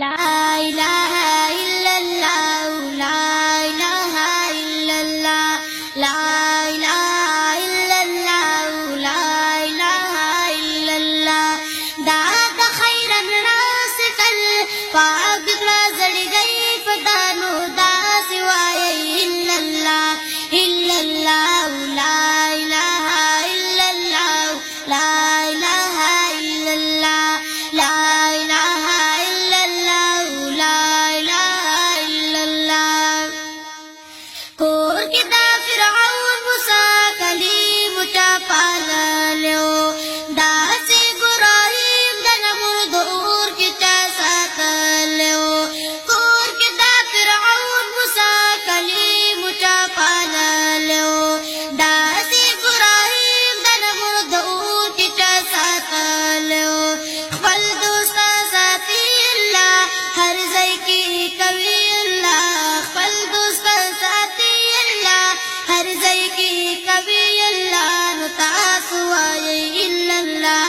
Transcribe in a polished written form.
ला इलाहा इल्लल्लाह, ला इलाहा इल्लल्लाह, ला इलाहा इल्लल्लाह, ला इलाहा इल्लल्लाह। दाद खैरन रास कल पाक जड़ गई फदानो दास वाए इल्लल्लाह इल्लल्लाह, ला इलाहा इल्लल्लाह, ला इलाहा इल्लल्लाह, ला इलाहा इल्लल्लाह, ला इलाहा इल्लल्लाह। कोर के दा फिरौन मूसा कलीम चा पागलो दास इब्राहीम दन मुर्दूर की चा साकलो। कोर के दा फिरौन मूसा कलीम चा पागलो दास इब्राहीम दन मुर्दूर की चा साकलो। खपल दोस्ता साथी अल्लाह हर जय की कवि अल्लाह, खपल दोस्ता साथी अल्लाह हर जय की कवि अल्लाह, नुतास वाए इल्लल्लाह